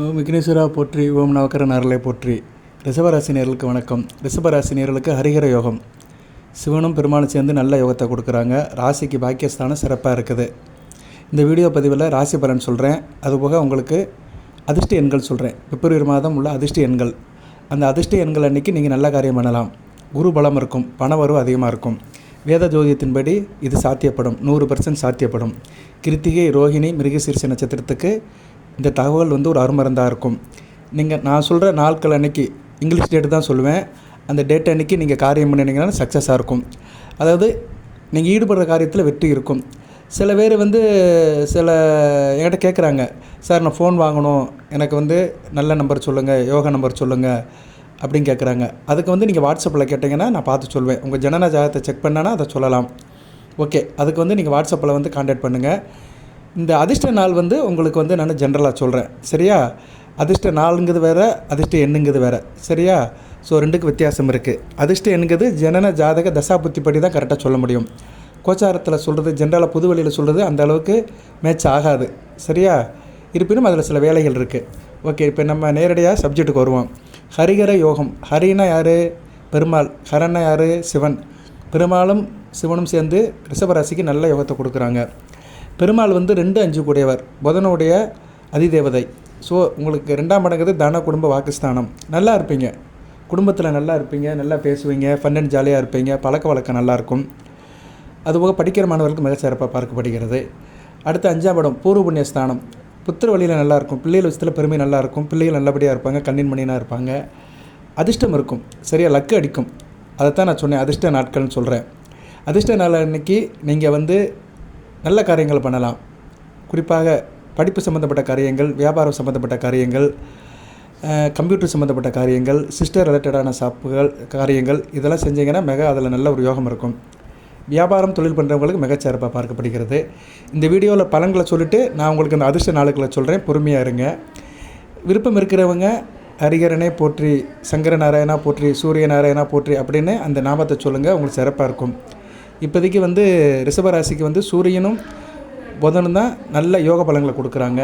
ஓம் விக்னேஸ்வரா போற்றி, ஓம் நவக்கரன் அருளை போற்றி. ரிஷபராசினியர்களுக்கு வணக்கம். ரிஷபராசினியர்களுக்கு ஹரிஹர யோகம். சிவனும் பெருமாளும் சேர்ந்து நல்ல யோகத்தை கொடுக்குறாங்க. ராசிக்கு பாக்கியஸ்தானம் சிறப்பாக இருக்குது. இந்த வீடியோ பதிவில் ராசி பலன் சொல்கிறேன். அதுபோக உங்களுக்கு அதிர்ஷ்ட எண்கள் சொல்கிறேன். பிப்ரவரி மாதம் உள்ள அதிர்ஷ்ட எண்கள். அந்த அதிர்ஷ்ட எண்கள் அன்றைக்கி நீங்கள் நல்ல காரியம் பண்ணலாம். குரு பலம் இருக்கும், பண வரவு அதிகமாக இருக்கும். வேத ஜோதியத்தின்படி இது சாத்தியப்படும், 100% சாத்தியப்படும். கிருத்திகை, ரோஹிணி, மிருகசீரிஷ நட்சத்திரத்துக்கு இந்த தகவல் ஒரு அருமருந்தாக இருக்கும். நான் சொல்கிற நாட்கள் அன்றைக்கி இங்கிலீஷ் டேட்டு தான் சொல்லுவேன். அந்த டேட் அன்றைக்கி நீங்கள் காரியம் பண்ணினீங்கன்னா சக்ஸஸாக இருக்கும். அதாவது நீங்கள் ஈடுபடுற காரியத்தில் வெற்றி இருக்கும். சில பேர் என்கிட்ட கேட்குறாங்க, சார் நான் ஃபோன் வாங்கணும், எனக்கு நல்ல நம்பர் சொல்லுங்கள், யோகா நம்பர் சொல்லுங்கள் அப்படின்னு கேட்குறாங்க. அதுக்கு நீங்கள் வாட்ஸ்அப்பில் கேட்டிங்கன்னா நான் பார்த்து சொல்வேன். உங்கள் ஜனன ஜாதகத்தை செக் பண்ணனா அதை சொல்லலாம். ஓகே, அதுக்கு நீங்கள் வாட்ஸ்அப்பில் கான்டாக்ட் பண்ணுங்கள். இந்த அதிர்ஷ்ட நாள் உங்களுக்கு நான் ஜென்ரலாக சொல்கிறேன், சரியா? அதிர்ஷ்ட நாளுங்கிறது வேறு, அதிர்ஷ்ட எண்ணுங்கிறது வேறு, சரியா? ஸோ ரெண்டுக்கு வித்தியாசம் இருக்குது. அதிர்ஷ்ட எண்ணுங்கிறது ஜனன ஜாதக தசா புத்திப்படி தான் கரெக்டாக சொல்ல முடியும். கோச்சாரத்தில் சொல்கிறது, ஜென்ரலாக புது வழியில் சொல்கிறது அந்த அளவுக்கு மேட்ச் ஆகாது, சரியா? இருப்பினும் அதில் சில வேலைகள் இருக்குது. ஓகே, இப்போ நம்ம நேரடியாக சப்ஜெக்ட்டுக்கு வருவோம். ஹரிஹர யோகம். ஹரினா யார்? பெருமாள். ஹரன்னா யார்? சிவன். பெருமாளும் சிவனும் சேர்ந்து ரிஷபராசிக்கு நல்ல யோகத்தை கொடுக்குறாங்க. பெருமாள் 2-5 கூடியவர், புதனுடைய அதிதேவதை. ஸோ உங்களுக்கு 2ஆம் இடங்கிறது தன குடும்ப வாக்குஸ்தானம். நல்லா இருப்பீங்க, குடும்பத்தில் நல்லா இருப்பீங்க, நல்லா பேசுவீங்க, ஃபன் அண்ட் ஜாலியாக இருப்பீங்க, பழக்க வழக்கம் நல்லாயிருக்கும். அதுபோக படிக்கிற மாணவர்களுக்கு மிக சிறப்பாக பார்க்கப்படுகிறது. அடுத்து 5ஆம் இடம் பூர்வ புண்ணியஸ்தானம். புத்திர வழியில் நல்லாயிருக்கும், பிள்ளைகள் விஷயத்தில் பெருமை நல்லாயிருக்கும், பிள்ளைகள் நல்லபடியாக இருப்பாங்க, கண்ணின் மணினாக இருப்பாங்க, அதிர்ஷ்டம் இருக்கும், சரியாக லக்கு அடிக்கும். அதைத்தான் நான் சொன்னேன், அதிர்ஷ்ட நாட்கள்னு சொல்கிறேன். அதிர்ஷ்ட நாள் அன்றைக்கி நீங்கள் நல்ல காரியங்கள் பண்ணலாம். குறிப்பாக படிப்பு சம்மந்தப்பட்ட காரியங்கள், வியாபாரம் சம்மந்தப்பட்ட காரியங்கள், கம்ப்யூட்டர் சம்மந்தப்பட்ட காரியங்கள், சிஸ்டர் ரிலேட்டடான காரியங்கள், இதெல்லாம் செஞ்சிங்கன்னா அதில் நல்ல ஒரு யோகம் இருக்கும். வியாபாரம் தொழில் பண்ணுறவங்களுக்கு மிகச்சிறப்பாக பார்க்கப்படுகிறது. இந்த வீடியோவில் பலன்களை சொல்லிவிட்டு நான் உங்களுக்கு அந்த அதிர்ஷ்ட நாளுக்களை சொல்கிறேன், பொறுமையாக இருங்க. விருப்பம் இருக்கிறவங்க ஹரிஹரனே போற்றி, சங்கர நாராயணா போற்றி, சூரிய நாராயணா போற்றி அப்படின்னு அந்த நாமத்தை சொல்லுங்கள், உங்களுக்கு சிறப்பாக இருக்கும். இப்போதைக்கு ரிஷபராசிக்கு சூரியனும் புதனும் தான் நல்ல யோக பலன்களை கொடுக்குறாங்க.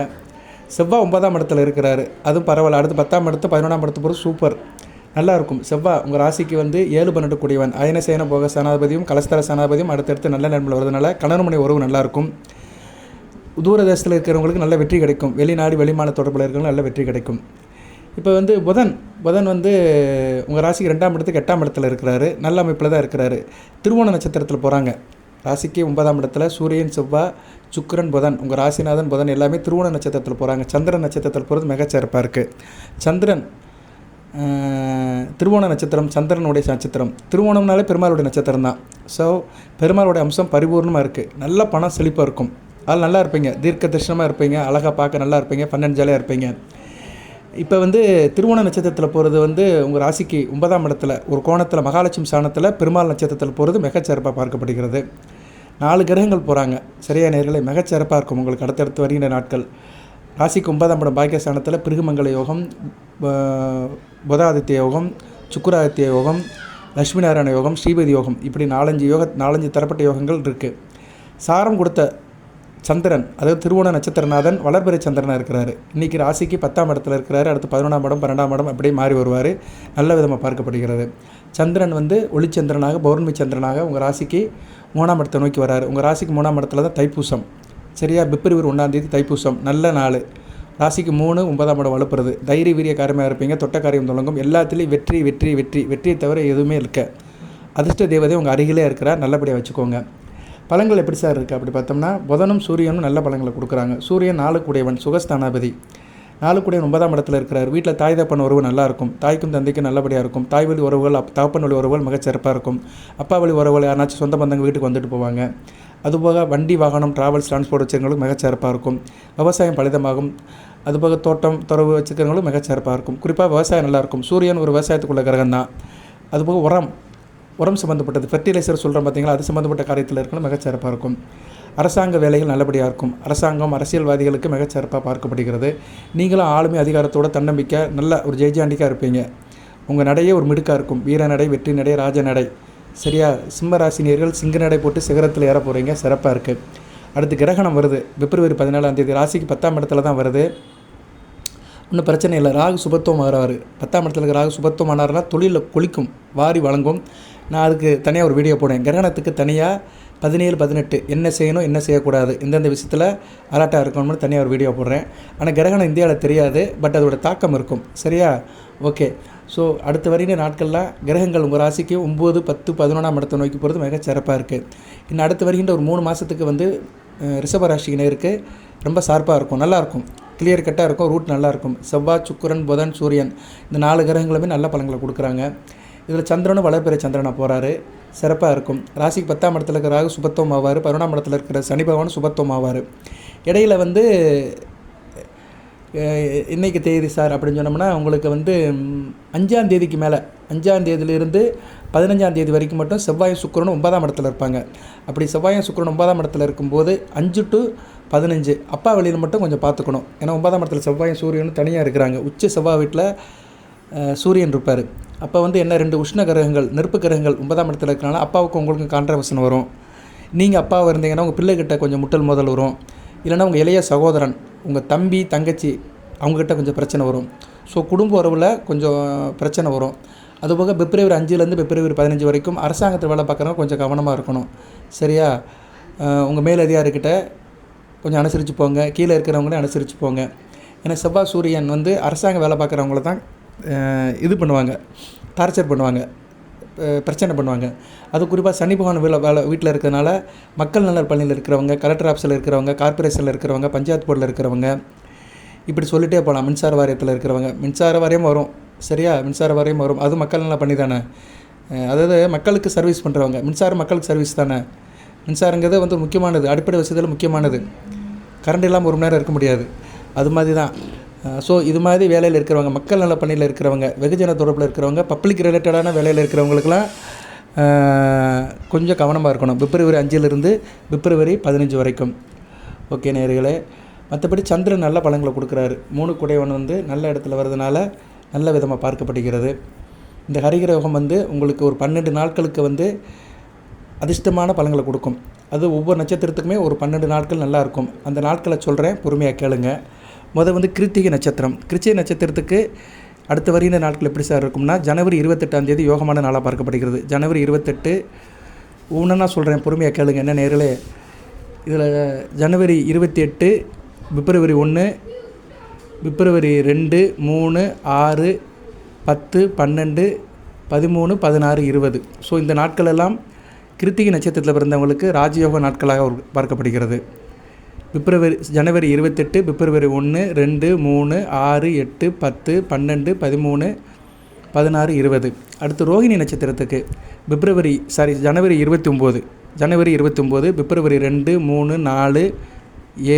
செவ்வாய் 9ஆம் இடத்துல இருக்கிறாரு, அதுவும் பரவாயில்ல. அடுத்து 10ஆம் இடத்து 11ஆம் இடத்து போகிறது சூப்பர், நல்லாயிருக்கும். செவ்வாய் உங்கள் ராசிக்கு 7-12 கூடியவன். அயனசேன போக சனாதிபதியும் கலஸ்தர சனாதிபதியும் அடுத்தடுத்து நல்ல நன்மையில் வருதுனால கணவன் உறவு நல்லாயிருக்கும். தூரதேசத்தில் இருக்கிறவங்களுக்கு நல்ல வெற்றி கிடைக்கும். வெளிநாடு வெளிமாநில தொடர்பில் இருக்கிறவங்க நல்ல வெற்றி கிடைக்கும். இப்போ புதன் உங்கள் ராசிக்கு 2ஆம் இடத்துக்கு 8ஆம் இடத்துல இருக்கிறாரு, நல்ல அமைப்பில் தான் இருக்கிறாரு. திருவோண நட்சத்திரத்தில் போகிறாங்க. ராசிக்கு 9ஆம் இடத்துல சூரியன், செவ்வாய், சுக்கிரன், புதன், உங்கள் ராசிநாதன் புதன் எல்லாமே திருவோண நட்சத்திரத்தில் போகிறாங்க. சந்திரன் நட்சத்திரத்தில் போகிறது மிகச்சிறப்பாக இருக்குது. சந்திரன் திருவோண நட்சத்திரம் சந்திரனுடைய நட்சத்திரம். திருவோணம்னாலே பெருமாளுடைய நட்சத்திரம் தான். ஸோ பெருமாளுடைய அம்சம் பரிபூர்ணமாக இருக்குது. நல்ல பணம் செழிப்பாக இருக்கும். அதில் நல்லா இருப்பீங்க, தீர்க்க தரிசனமாக இருப்பீங்க, அழகாக பார்க்க நல்லா இருப்பீங்க, ஃபன் அண்ட் ஜாலியாக இருப்பீங்க. இப்போ திருவோண நட்சத்திரத்தில் போகிறது உங்கள் ராசிக்கு 9ஆம் இடத்துல ஒரு கோணத்தில் மகாலட்சுமி ஸ்தானத்தில் பெருமாள் நட்சத்திரத்தில் போகிறது மிகச்சிறப்பாக பார்க்கப்படுகிறது. 4 கிரகங்கள் போகிறாங்க, சரியா நேயர்களே? மிகச்சிறப்பாக இருக்கும் உங்களுக்கு அடுத்தடுத்து வருகின்ற நாட்கள். ராசிக்கு 9ஆம் இடம் பாக்கியஸ்தானத்தில் பிருகுமங்கல யோகம், புதாதித்ய யோகம், சுக்கிராதித்ய யோகம், லட்சுமி நாராயண யோகம், ஸ்ரீபதி யோகம், இப்படி 4 தரப்பட்ட யோகங்கள் இருக்குது. சாரம் கொடுத்த சந்திரன், அதாவது திருவோண நட்சத்திரநாதன் வளர்பிறை சந்திரனாக இருக்கிறாரு. இன்றைக்கி ராசிக்கு 10ஆம் இடத்துல இருக்கிறாரு. அடுத்து 11ஆம் இடம் 12ஆம் இடம் அப்படியே மாறி வருவார். நல்ல விதமாக பார்க்கப்படுகிறது. சந்திரன் ஒளிச்சந்திரனாக, பௌர்ணமி சந்திரனாக உங்கள் ராசிக்கு 3ஆம் இடத்தை நோக்கி வராரு. உங்கள் ராசிக்கு 3ஆம் இடத்துல தான் தைப்பூசம், சரியா? பிப்ரவரி 1ஆம் தேதி தைப்பூசம், நல்ல நாள். ராசிக்கு 3 9ஆம் இடம் வலுப்புறது. தைரிய வீரிய காரியமாக இருப்பீங்க, தொட்ட காரியம் தொடங்கும். எல்லாத்துலேயும் வெற்றி வெற்றி வெற்றி வெற்றியை தவிர எதுவுமே இருக்க. அதிர்ஷ்ட தேவதை உங்கள் அருகிலே இருக்கிறார், நல்லபடியாக வச்சுக்கோங்க. பலன்கள் எப்படி சார் இருக்குது அப்படி பார்த்தோம்னா, புதனும் சூரியனும் நல்ல பலன்களை கொடுக்குறாங்க. சூரியன் 4 கூடியவன், சுகஸ்தானாபதி. 4 கூடியவன் 9ஆம் இடத்துல இருக்கிறார். வீட்டில் தாய் தப்பன் உறவு நல்லாயிருக்கும், தாய்க்கும் தந்தைக்கும் நல்லபடியாக இருக்கும். தாய் வழி உறவுகள், தகப்பன் வழி உறவுகள் மிகச்சிறப்பாக இருக்கும். அப்பா வழி உறவுகள் யாராச்சும் சொந்த பந்தங்க வீட்டுக்கு வந்துட்டு போவாங்க. அதுபோக வண்டி வாகனம் ட்ராவல்ஸ் டிரான்ஸ்போர்ட் வச்சுக்கிறவங்களும் மிகச்சிறப்பாக இருக்கும். விவசாயம் பலிதமாகும். அதுபோக தோட்டம் துறவு வச்சுக்கிறவங்களும் மிகச்சிறப்பாக இருக்கும். குறிப்பாக விவசாயம் நல்லாயிருக்கும். சூரியன் ஒரு விவசாயத்துக்குள்ள கிரகம் தான். அதுபோக உரம் சம்மந்தப்பட்டது, ஃபெர்டிலைசர் சொல்கிறோம் பார்த்தீங்களா, அது சம்மந்தப்பட்ட காரியத்தில் இருக்கணும், மிகச்சிறப்பாக இருக்கும். அரசாங்க வேலைகள் நல்லபடியாக இருக்கும். அரசாங்கம் அரசியல்வாதிகளுக்கு மிகச்சிறப்பாக பார்க்கப்படுகிறது. நீங்களும் ஆளுமை அதிகாரத்தோட தன்னம்பிக்கை நல்ல ஒரு ஜெய்ஜாண்டிக்காக இருப்பீங்க. உங்கள் நடையே ஒரு மிடுக்காக இருக்கும். வீர நடை, வெற்றி நடை, ராஜ நடை, சரியா? சிம்ம ராசினியர்கள் சிங்க நடை போட்டு சிகரத்தில் ஏற போகிறீங்க, சிறப்பாக இருக்குது. அடுத்து கிரகணம் வருது பிப்ரவரி 14ஆம் தேதி. ராசிக்கு 10ஆம் இடத்துல தான் வருது. ஒன்றும் பிரச்சனை இல்லை. ராகு சுபத்துவம் ஆகிறார். 10ஆம் இடத்துல இருக்க ராகு சுபத்துவம் ஆனார்னா தொழிலில் கொளிக்கும், வாரி வழங்கும். நான் அதுக்கு தனியாக ஒரு வீடியோ போடுவேன். கிரகணத்துக்கு தனியாக 17, 18 என்ன செய்யணும், என்ன செய்யக்கூடாது, எந்தெந்த விஷயத்தில் அலர்ட்டாக இருக்கணும்னு தனியாக ஒரு வீடியோ போடுறேன். ஆனால் கிரகணம் இந்தியாவில் தெரியாது, பட் அதோட தாக்கம் இருக்கும். சரியா? ஓகே. ஸோ அடுத்த வரையின நாட்கள்லாம் கிரகங்கள் உங்கள் ராசிக்கு 9, 10, 11ஆம் இடத்தை நோக்கி போகிறது மிக சிறப்பாக இருக்குது. இன்னும் அடுத்து வருகின்ற ஒரு 3 மாதத்துக்கு வந்து ரிஷப ராசியினருக்கு ரொம்ப ஷார்ப்பாக இருக்கும், நல்லாயிருக்கும், கிளியர் கட்டாக இருக்கும், ரூட் நல்லாயிருக்கும். செவ்வாய், சுக்கிரன், புதன், சூரியன் இந்த 4 கிரகங்களுமே நல்ல பலன்களை கொடுக்குறாங்க. இதில் சந்திரனும் வளர்பிறை சந்திரனாக போகிறாரு, சிறப்பாக இருக்கும். ராசிக்கு 10ஆம் இடத்துல இருக்கிற ராகு சுபத்துவம் ஆவார், 11ஆம் இடத்துல இருக்கிற சனி பகவான் சுபத்துவம் ஆவார். இடையில் வந்து இன்றைக்கி தேதி சார் அப்படின்னு சொன்னோம்னா உங்களுக்கு வந்து 5ஆம் தேதிக்கு மேலே 5ஆம் தேதியிலிருந்து 15ஆம் தேதி வரைக்கும் மட்டும் செவ்வாயும் சுக்கிரனும் 9ஆம் இடத்துல இருப்பாங்க. அப்படி செவ்வாயும் சுக்கிரனும் 9ஆம் இடத்துல இருக்கும்போது 5 to 15 அப்பா வழியில் மட்டும் கொஞ்சம் பார்த்துக்கணும். ஏன்னா 9ஆம் இடத்துல செவ்வாயும் சூரியனும் தனியாக இருக்கிறாங்க. உச்ச செவ்வாய் வீட்டில் சூரியன் இருப்பார். அப்போ வந்து என்ன 2 உஷ்ண கிரகங்கள், நெருப்பு கிரகங்கள் 9ஆம் இடத்துல இருக்கிறனால அப்பாவுக்கு உங்களுக்கு கான்ட்ரவர்ஷன் வரும். நீங்கள் அப்பாவை இருந்தீங்கன்னா உங்கள் பிள்ளைகிட்ட கொஞ்சம் முட்டல் மோதல் வரும். இல்லைனா உங்கள் இளைய சகோதரன், உங்கள் தம்பி, தங்கச்சி அவங்ககிட்ட கொஞ்சம் பிரச்சனை வரும். ஸோ குடும்ப உறவில் கொஞ்சம் பிரச்சனை வரும். அதுபோக பிப்ரவரி 5லேருந்து பிப்ரவரி 15 வரைக்கும் அரசாங்கத்தில் வேலை பார்க்குறவங்க கொஞ்சம் கவனமாக இருக்கணும். சரியா? உங்கள் மேலதிகாரிக்கிட்ட கொஞ்சம் அனுசரித்து போங்க, கீழே இருக்கிறவங்களே அனுசரித்து போங்க. ஏன்னா செவ்வாய் சூரியன் வந்து அரசாங்க வேலை பார்க்குறவங்கள தான் இது பண்ணுவாங்க, டார்ச்சர் பண்ணுவாங்க, பிரச்சனை பண்ணுவாங்க. அது குறிப்பாக சனி பகவான் வீட்டில் இருக்கிறதுனால மக்கள் நலர் பணியில் இருக்கிறவங்க, கலெக்டர் ஆஃபீஸில் இருக்கிறவங்க, கார்பரேஷனில் இருக்கிறவங்க, பஞ்சாயத்து போர்டில் இருக்கிறவங்க, இப்படி சொல்லிகிட்டே போகலாம். மின்சார வாரியத்தில் இருக்கிறவங்க, மின்சார வாரியம் வரும். சரியா? மின்சார வாரியம் வரும். அது மக்கள் நல்லா பண்ணி தானே, அதாவது மக்களுக்கு சர்வீஸ் பண்ணுறவங்க. மின்சாரம் மக்களுக்கு சர்வீஸ் தானே. மின்சாரங்கிறது வந்து முக்கியமானது, அடிப்படை வசதியில் முக்கியமானது. கரண்ட் இல்லாமல் 1 மணி நேரம் இருக்க முடியாது. அது மாதிரி தான். ஸோ இது மாதிரி வேலையில் இருக்கிறவங்க, மக்கள் நல பணியில் இருக்கிறவங்க, வெகுஜன தொடர்பில் இருக்கிறவங்க, பப்ளிக் ரிலேட்டடான வேலையில் இருக்கிறவங்களுக்கெல்லாம் கொஞ்சம் கவனமாக இருக்கணும். பிப்ரவரி 5லேருந்து பிப்ரவரி 15 வரைக்கும். ஓகே நேயர்களே. மற்றபடி சந்திரன் நல்ல பலன்களை கொடுக்குறாரு. 3 குடையவன் வந்து நல்ல இடத்துல வர்றதுனால நல்ல விதமாக பார்க்கப்படுகிறது. இந்த ஹரிகிர யோகம் வந்து உங்களுக்கு ஒரு 12 நாட்களுக்கு வந்து அதிர்ஷ்டமான பலன்களை கொடுக்கும். அது ஒவ்வொரு நட்சத்திரத்துக்குமே ஒரு 12 நாட்கள் நல்லாயிருக்கும். அந்த நாட்களை சொல்கிறேன், பொறுமையாக கேளுங்க. வந்து கிருத்திகை நட்சத்திரம். கிருத்திகை நட்சத்திரத்துக்கு அடுத்த வருகிற நாட்கள் எப்படி சார் இருக்கும்னா, ஜனவரி 28ஆம் தேதி யோகமான நாளாக பார்க்கப்படுகிறது. ஜனவரி 28 ஒன்றுனா சொல்கிறேன், பொறுமையாக கேளுங்க. என்ன நேர்களே, இதில் ஜனவரி 28, பிப்ரவரி 1, பிப்ரவரி 2, 3, 6, 10, 12, 13, 16, 20. ஸோ இந்த நாட்களெல்லாம் கிருத்திகை நட்சத்திரத்தில் பிறந்தவங்களுக்கு ராஜயோக நாட்களாக பார்க்கப்படுகிறது. ஜனவரி 28, பிப்ரவரி 1, 2, 3, 6, 8, 10, 12, 13, 16, 20. அடுத்து ரோஹிணி நட்சத்திரத்துக்கு ஜனவரி 29, பிப்ரவரி 2, 3, 4,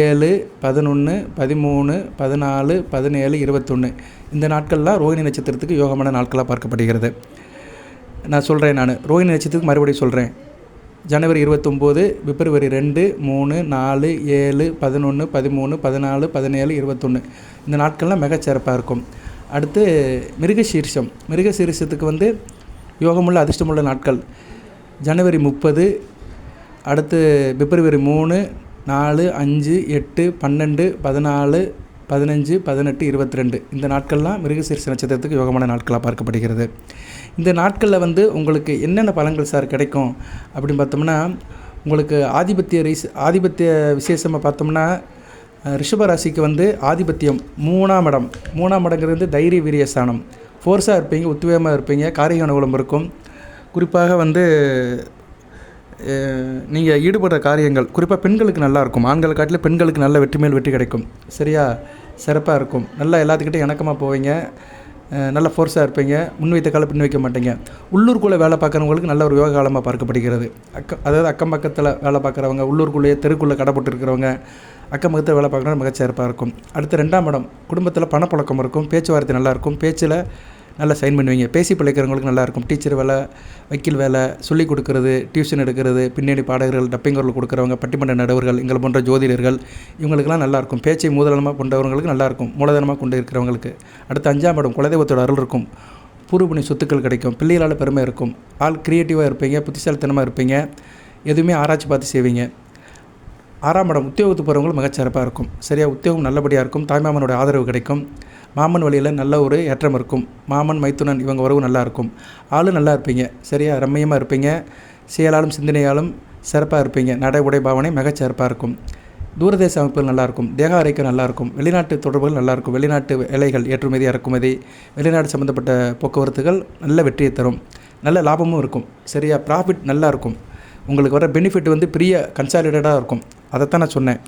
7, 11, 13, 14, 17, 21. இந்த நாட்கள்லாம் ரோஹிணி நட்சத்திரத்துக்கு யோகமான நாட்களாக பார்க்கப்படுகிறது. நான் சொல்கிறேன், ரோஹிணி நட்சத்திரத்துக்கு மறுபடியும் சொல்கிறேன். ஜனவரி 29, பிப்ரவரி 2, 3, 4, 7, 11, 13, 14, 17, 21. இந்த நாட்கள்லாம் மிகச்சிறப்பாக இருக்கும். அடுத்து மிருகசீரிஷத்துக்கு வந்து யோகமுள்ள அதிர்ஷ்டமுள்ள நாட்கள் ஜனவரி 30, அடுத்து பிப்ரவரி 3, 4, 5, 8, 12, 14, 15, 18, 22. இந்த நாட்கள்லாம் மிருகசீரிஷ நட்சத்திரத்துக்கு யோகமான நாட்களாக பார்க்கப்படுகிறது. இந்த நாட்களில் வந்து உங்களுக்கு என்னென்ன பலன்கள் சார் கிடைக்கும் அப்படின்னு பார்த்தோம்னா, உங்களுக்கு ஆதிபத்திய விசேஷமாக பார்த்தோம்னா, ரிஷபராசிக்கு வந்து ஆதிபத்தியம் 3ஆம் இடம். 3ஆம் இடங்கிறது வந்து தைரிய வீரிய ஸ்தானம். ஃபோர்ஸாக இருப்பீங்க, உத்வேகமாக இருப்பீங்க, காரிய அனுகூலம் இருக்கும். குறிப்பாக வந்து நீங்கள் ஈடுபடுற காரியங்கள் குறிப்பாக பெண்களுக்கு நல்லாயிருக்கும். ஆண்களை காட்டிலும் பெண்களுக்கு நல்ல வெற்றி மேல் வெற்றி கிடைக்கும். சரியா? சிறப்பாக இருக்கும். நல்லா எல்லாத்துக்கிட்டையும் இணக்கமாக போவீங்க, நல்ல ஃபோர்ஸாக இருப்பீங்க, முன் வைத்த காலம் பின் வைக்க மாட்டீங்க. உள்ளூருக்குள்ளே வேலை பார்க்குறவங்களுக்கு நல்ல ஒரு யோக காலமாக பார்க்கப்படுகிறது. அதாவது அக்கம் பக்கத்தில் வேலை பார்க்குறவங்க, உள்ளூருக்குள்ளேயே தெருக்குள்ளே கடை போட்டு இருக்கிறவங்க, அக்கம் பக்கத்தில் வேலை பார்க்குறவங்க மிகச்சிறப்பாக இருக்கும். அடுத்து 2ஆம் இடம். குடும்பத்தில் பணப்பழக்கம் இருக்கும், பேச்சுவார்த்தை நல்லாயிருக்கும், பேச்சில் நல்லா சைன் பண்ணுவீங்க. பேசி பிழைக்கிறவங்களுக்கு நல்லாயிருக்கும். டீச்சர் வேலை, வக்கீல் வேலை, சொல்லிக் கொடுக்குறது, டியூஷன் எடுக்கிறது, பின்னணி பாடகர்கள், டப்பிங் குரல் கொடுக்குறவங்க, பட்டிமன்ற நடுவர்கள், எங்களை போன்ற ஜோதிடர்கள், இவங்களுக்கெல்லாம் நல்லாயிருக்கும். பேச்சை மூலதனமாக கொண்டவர்களுக்கு நல்லாயிருக்கும், மூலதனமாக கொண்டு இருக்கிறவங்களுக்கு. அடுத்து 5ஆம் இடம். குலதெய்வத்தோட அருள் இருக்கும், பூர்வபுண்ணிய சொத்துக்கள் கிடைக்கும், பிள்ளைகளால் பெருமை இருக்கும், ஆள் க்ரியேட்டிவாக இருப்பீங்க, புத்திசாலித்தனமாக இருப்பீங்க, எதுவுமே ஆராய்ச்சி பார்த்து செய்வீங்க. 6ஆம் இடம் உத்தியோகத்துக்கு போகிறவங்களுக்கு மிகச்சிறப்பாக இருக்கும். சரியா, உத்தியோகம் நல்லபடியாக இருக்கும். தாய்மாமனோட ஆதரவு கிடைக்கும். மாமன் வழியில் நல்ல ஒரு ஏற்றம் இருக்கும். மாமன் மைத்துனன் இவங்க உறவு நல்லா இருக்கும். ஆளும் நல்லா இருப்பீங்க. சரியா, ரம்மியமாக இருப்பீங்க. செயலாலும் சிந்தனையாலும் சிறப்பாக இருப்பீங்க. நடை உடை பாவனை மிகச்சிறப்பாக இருக்கும். தூரதேச அமைப்புகள் நல்லாயிருக்கும். தேக ஆரோக்கியம் நல்லாயிருக்கும். வெளிநாட்டு தொடர்புகள் நல்லாயிருக்கும். வெளிநாட்டு வேலைகள் ஏற்றுமதி இறக்குமதி வெளிநாடு சம்மந்தப்பட்ட போக்குவரத்துகள் நல்ல வெற்றியை தரும். நல்ல லாபமும் இருக்கும். சரியா, ப்ராஃபிட் நல்லா இருக்கும். உங்களுக்கு வர பெனிஃபிட் வந்து பெரிய கன்சாலிடேட்டாக இருக்கும். அதைத்தான் நான் சொன்னேன்.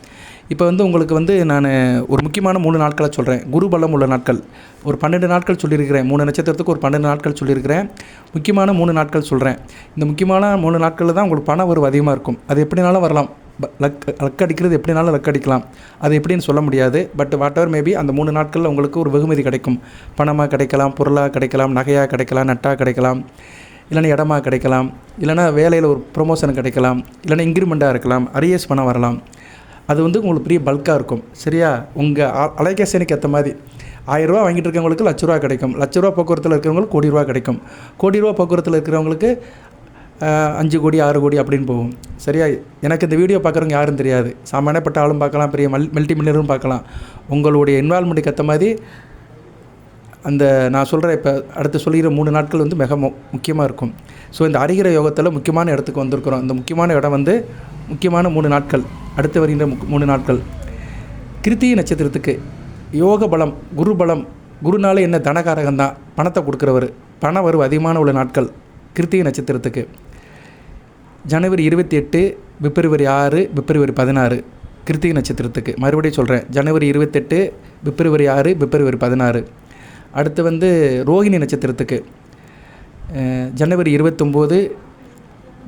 இப்போ வந்து உங்களுக்கு வந்து நான் ஒரு முக்கியமான 3 நாட்களை சொல்கிறேன். குரு பலம் உள்ள நாட்கள் ஒரு 12 நாட்கள் சொல்லியிருக்கிறேன். 3 நட்சத்திரத்துக்கு ஒரு 12 நாட்கள் சொல்லியிருக்கிறேன். முக்கியமான 3 நாட்கள் சொல்கிறேன். இந்த முக்கியமான 3 நாட்களில் தான் உங்களுக்கு பண வரவு அதிகமாக இருக்கும். அது எப்படினாலும் வரலாம். லக் அடிக்கிறது எப்படினாலும் லக் அடிக்கலாம். அது எப்படின்னு சொல்ல முடியாது. பட் வாட் எவர் மேபி அந்த 3 நாட்களில் உங்களுக்கு ஒரு வெகுமதி கிடைக்கும். பணமாக கிடைக்கலாம், பொருளாக கிடைக்கலாம், நகையாக கிடைக்கலாம், நட்டாக கிடைக்கலாம், இல்லைன்னா இடமா கிடைக்கலாம், இல்லைனா வேலையில் ஒரு ப்ரொமோஷன் கிடைக்கலாம், இல்லைனா இன்க்ரிமெண்ட்டாக இருக்கலாம், அரியர்ஸ் பணம் வரலாம். அது வந்து உங்களுக்கு பெரிய பல்காக இருக்கும். சரியா, உங்கள் அலைகேஷனுக்கு ஏற்ற மாதிரி 1000 ரூபா வாங்கிட்டு இருக்கவங்களுக்கு லட்ச ரூபா கிடைக்கும். லட்ச ரூபா போக்குவரத்தில் இருக்கிறவங்களுக்கு கோடி ரூபா கிடைக்கும். கோடி ரூபா போக்குவரத்தில் இருக்கிறவங்களுக்கு 5 கோடி 6 கோடி அப்படின்னு போகும். சரியா, எனக்கு இந்த வீடியோ பார்க்குறவங்க யாரும் தெரியாது. சாமானியப்பட்ட ஆளும் பார்க்கலாம், பெரிய மல்டி மில்லியனரும் பார்க்கலாம். உங்களுடைய இன்வால்மெண்ட்டுக்கு ஏற்ற மாதிரி அந்த நான் சொல்கிற இப்போ அடுத்து சொல்லிக்கிற 3 நாட்கள் வந்து மிக முக்கியமாக இருக்கும். ஸோ இந்த ஹரிஹர யோகத்தில் முக்கியமான இடத்துக்கு வந்திருக்கிறோம். இந்த முக்கியமான இடம் வந்து முக்கியமான 3 நாட்கள். அடுத்து வருகின்ற 3 நாட்கள் கிருத்திகை நட்சத்திரத்துக்கு யோக பலம், குரு பலம். குருனாலே என்ன, தனகாரகம் தான், பணத்தை கொடுக்குறவர். பண வரவு அதிகமான உள்ள நாட்கள் கிருத்திகை நட்சத்திரத்துக்கு ஜனவரி 28, பிப்ரவரி 6, பிப்ரவரி 16 கிருத்திகை நட்சத்திரத்துக்கு. மறுபடியும் சொல்கிறேன், ஜனவரி 28, பிப்ரவரி 6, பிப்ரவரி 16. அடுத்து வந்து ரோகிணி நட்சத்திரத்துக்கு ஜனவரி 29,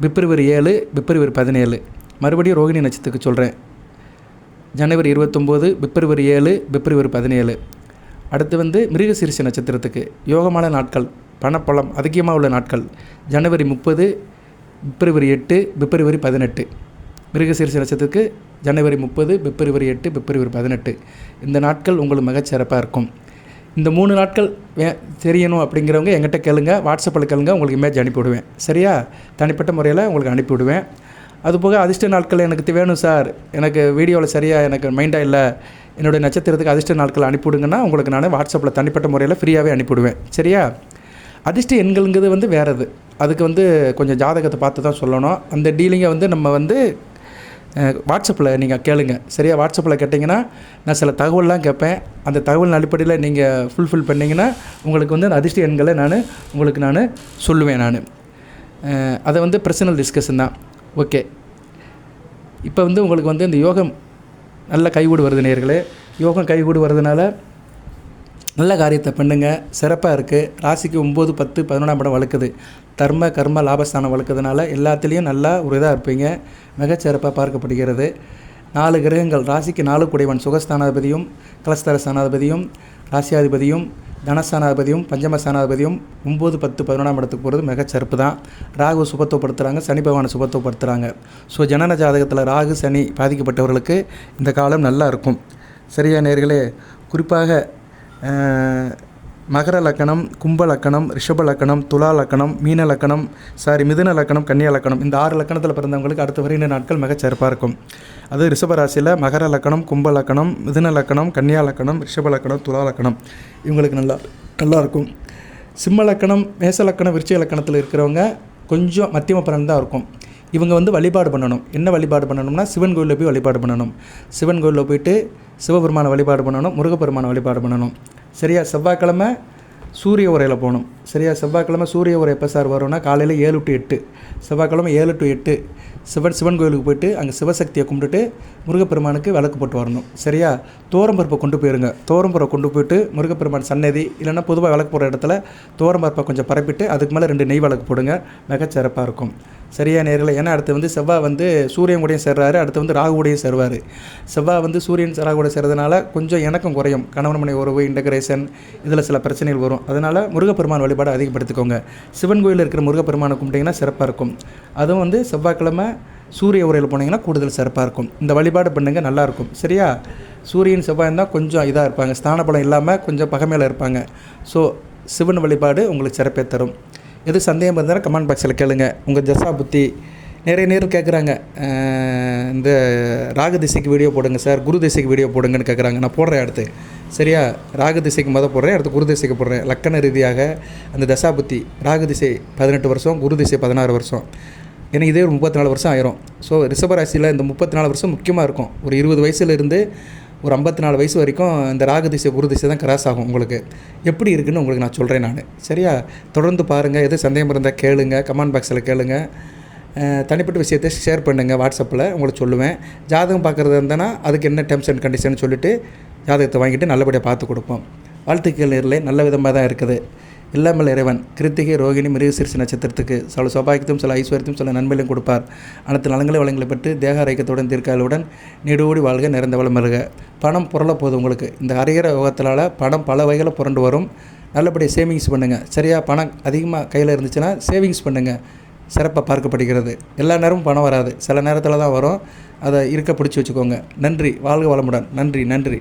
பிப்ரவரி 7, பிப்ரவரி 17. மறுபடியும் ரோகிணி நட்சத்திரத்துக்கு சொல்கிறேன், ஜனவரி 29, பிப்ரவரி 7, பிப்ரவரி 17. அடுத்து வந்து மிருகசீரிஷ நட்சத்திரத்துக்கு யோகமான நாட்கள், பணப்பலம் அதிகமாக உள்ள நாட்கள் ஜனவரி 30, பிப்ரவரி 8, பிப்ரவரி 18. மிருகசீரிஷ நட்சத்திரத்துக்கு ஜனவரி 30, பிப்ரவரி 8, பிப்ரவரி 18. இந்த நாட்கள் உங்களுக்கு மிகச்சிறப்பாக இருக்கும். இந்த 3 நாட்கள் தெரியணும் அப்படிங்கிறவங்க எங்கிட்ட கேளுங்க, வாட்ஸ்அப்பில் கேளுங்க, உங்களுக்கு இமேஜ் அனுப்பிவிடுவேன். சரியா, தனிப்பட்ட முறையில் உங்களுக்கு அனுப்பிவிடுவேன். அதுபோக அதிர்ஷ்ட நாட்கள் எனக்கு வேணும் சார், எனக்கு வீடியோவில் சரியாக எனக்கு மைண்டாக இல்லை, என்னுடைய நட்சத்திரத்துக்கு அதிர்ஷ்ட நாட்கள் அனுப்பிவிடுங்கன்னா உங்களுக்கு நான் வாட்ஸ்அப்பில் தனிப்பட்ட முறையில் ஃப்ரீயாகவே அனுப்பிவிடுவேன். சரியா, அதிர்ஷ்ட எண்கள்ங்கிறது வந்து வேறு. அதுக்கு வந்து கொஞ்சம் ஜாதகத்தை பார்த்து தான் சொல்லணும். அந்த டீலிங்கை வந்து நம்ம வந்து வாட்ஸ்அப்பில் நீங்கள் கேளுங்க. சரியா, வாட்ஸ்அப்பில் கேட்டிங்கன்னா நான் சில தகவல்லாம் கேட்பேன். அந்த தகவல் அடிப்படையில் நீங்கள் ஃபுல்ஃபில் பண்ணிங்கன்னா உங்களுக்கு வந்து அந்த அதிர்ஷ்ட எண்களை உங்களுக்கு சொல்லுவேன். அதை வந்து பர்சனல் டிஸ்கஷன் தான். ஓகே, இப்போ வந்து உங்களுக்கு வந்து இந்த யோகம் நல்ல கைகூடு வருது நேயர்களே. யோகம் கைகூடு வருதுனால நல்ல காரியத்தை பண்ணுங்கள், சிறப்பாக இருக்குது. ராசிக்கு 9, 10, 11ஆம் இடம் வளர்க்குது. தர்ம கர்ம லாபஸ்தானம் வளர்க்குறதுனால எல்லாத்துலேயும் நல்லா ஒரு இதாக இருப்பீங்க. மிகச்சிறப்பாக பார்க்கப்படுகிறது. 4 கிரகங்கள் ராசிக்கு 4 குடைவன் சுகஸ்தானாதிபதியும், கலஸ்தர ஸ்தானாதிபதியும், ராசியாதிபதியும், தனஸ்தானாதிபதியும், பஞ்சமஸ்தானாதிபதியும் 9, 10, 11ஆம் இடத்துக்கு போகிறது மிகச்சிறப்பு தான். ராகு சுபத்துவப்படுத்துகிறாங்க, சனி பகவானை சுபத்துவப்படுத்துகிறாங்க. ஸோ ஜனன ஜாதகத்தில் ராகு சனி பாதிக்கப்பட்டவர்களுக்கு இந்த காலம் நல்லா இருக்கும். சரியா நேயர்களே, குறிப்பாக மகர லக்கணம், கும்ப லக்கணம், ரிஷப லக்கணம், துலா லக்கணம், மீன லக்கணம், மிதுன லக்கணம், கன்னியா லக்கணம், இந்த 6 லக்கணத்தில் பிறந்தவங்களுக்கு அடுத்த வருகின்ற நாட்கள் மிகச்சிறப்பாக இருக்கும். அது ரிஷபராசியில் மகர லக்கணம், கும்ப லக்கணம், மிதுன லக்கணம், கன்னியா லக்கணம், ரிஷப லக்கணம், துலா லக்கணம் இவங்களுக்கு நல்லாயிருக்கும். சிம்ம லக்கணம், மேச லக்கணம், விருச்சிக லக்கணத்தில் இருக்கிறவங்க கொஞ்சம் மத்தியம பலன் தான் இருக்கும். இவங்க வந்து வழிபாடு பண்ணணும். என்ன வழிபாடு பண்ணணும்னா சிவன் கோயிலில் போய் வழிபாடு பண்ணணும். சிவன் கோயிலில் போய்ட்டு சிவபெருமானை வழிபாடு பண்ணணும், முருகப்பெருமானை வழிபாடு பண்ணணும். சரியா, செவ்வாய்க்கிழமை சூரிய உரையில் போகணும். சரியா, செவ்வாய்க்கிழமை சூரிய உரை எப்போ சார் வரும்னா காலையில் 7 to 8. செவ்வாய்க்கிழமை 7 to 8 சிவன் கோயிலுக்கு போய்ட்டு அங்கே சிவசக்தியை கும்பிட்டுட்டு முருகப்பெருமானுக்கு விளக்கு போட்டு வரணும். சரியா, தோரம்பருப்பை கொண்டு போயிருங்க. தோரம்பருப்பை கொண்டு போய்ட்டு முருகப்பெருமான் சன்னதி இல்லைன்னா பொதுவாக விளக்கு போடுற இடத்துல தோரம்பருப்பை கொஞ்சம் பரப்பிட்டு அதுக்கு மேலே 2 நெய் விளக்கு போடுங்க. மிகச்சிறப்பாக இருக்கும். சரியா நேரில், ஏன்னா அடுத்து வந்து செவ்வாய் வந்து சூரியன் கூடயும் சேர்றாரு, அடுத்து வந்து ராகு கூடயும் சேருவார். செவ்வாய் வந்து சூரியன் ராகு கூட சேர்றதுனால கொஞ்சம் இணக்கம் குறையும். கணவன் மனைவி உறவு, இன்டகிரேஷன், இதில் சில பிரச்சனைகள் வரும். அதனால் முருகப்பெருமான் வழிபாடு அதிகப்படுத்திக்கோங்க. சிவன் கோயிலில் இருக்கிற முருகப்பெருமானை கும்பிட்டிங்கன்னா சிறப்பாக இருக்கும். அதுவும் வந்து செவ்வாய்க்கிழமை சூரிய உரையில் போனீங்கன்னா கூடுதல் சிறப்பாக இருக்கும். இந்த வழிபாடு பண்ணுங்க, நல்லாயிருக்கும். சரியா, சூரியன் செவ்வாய் தான் கொஞ்சம் இதாக இருப்பாங்க, ஸ்தான பலம் இல்லாமல் கொஞ்சம் பகமையில் இருப்பாங்க. ஸோ சிவன் வழிபாடு உங்களுக்கு சிறப்பே தரும். எது சந்தேகம் இருந்தாலும் கமெண்ட் பாக்ஸில் கேளுங்க. உங்கள் தசா புத்தி நிறைய நேரம் கேட்குறாங்க, இந்த ராகு திசைக்கு வீடியோ போடுங்க சார், குரு திசைக்கு வீடியோ போடுங்கன்னு கேட்குறாங்க. நான் போடுறேன் அடுத்து, சரியா? ராகு திசைக்கு போடுறேன், அடுத்து குரு திசைக்கு போடுறேன். லக்கண ரீதியாக அந்த தசாபுத்தி, ராகு திசை 18 வருஷம், குரு திசை 16 வருஷம். ஏன்னா இதே ஒரு 34 வருஷம் ஆயிரும். ஸோ ரிஷபராசியில் இந்த 34 வருஷம் முக்கியமாக இருக்கும். ஒரு 20 வயசுலேருந்து ஒரு 54 வயசு வரைக்கும் இந்த ராகு திசை குரு திசை தான் கிராஸ் ஆகும். உங்களுக்கு எப்படி இருக்குதுன்னு உங்களுக்கு நான் சொல்கிறேன் நான், சரியா? தொடர்ந்து பாருங்கள். எது சந்தேகம் இருந்தால் கேளுங்க, கமெண்ட் பாக்ஸில் கேளுங்க. தனிப்பட்ட விஷயத்தை ஷேர் பண்ணுங்கள், வாட்ஸ்அப்பில் உங்களுக்கு சொல்லுவேன். ஜாதகம் பார்க்குறது இருந்தேன்னா அதுக்கு என்ன டெர்ம்ஸ் அண்ட் கண்டிஷன் சொல்லிவிட்டு ஜாதகத்தை வாங்கிட்டு நல்லபடியாக பார்த்து கொடுப்போம். வாழ்த்துக்கள் நேயர்களே, நல்ல விதமாக தான் இருக்குது. எல்லாமல் இறைவன் கிருத்திகை, ரோகிணி, மிருகசீரிஷ நட்சத்திரத்துக்கு சில சௌபாகியத்தையும் சில ஐஸ்வர்யத்தையும் சில நன்மையிலும் கொடுப்பார். அனைத்து நலங்களை வளங்களை பெற்று தேக ஆரோக்கியத்துடன் தீர்க்காலுடன் நீடோடி வாழ்க, நிறைந்த வளம் மல்க. பணம் புரள போகுது உங்களுக்கு. இந்த ஹரிஹர யோகத்தினால் பணம் பல வகையில் புரண்டு வரும். நல்லபடியாக சேவிங்ஸ் பண்ணுங்கள், சரியா? பணம் அதிகமாக கையில் இருந்துச்சுன்னா சேவிங்ஸ் பண்ணுங்கள். சிறப்பாக பார்க்கப்படுகிறது. எல்லா நேரமும் பணம் வராது, சில நேரத்தில் தான் வரும். அதை இருக்க பிடிச்சி வச்சுக்கோங்க. நன்றி, வாழ்க வளமுடன். நன்றி.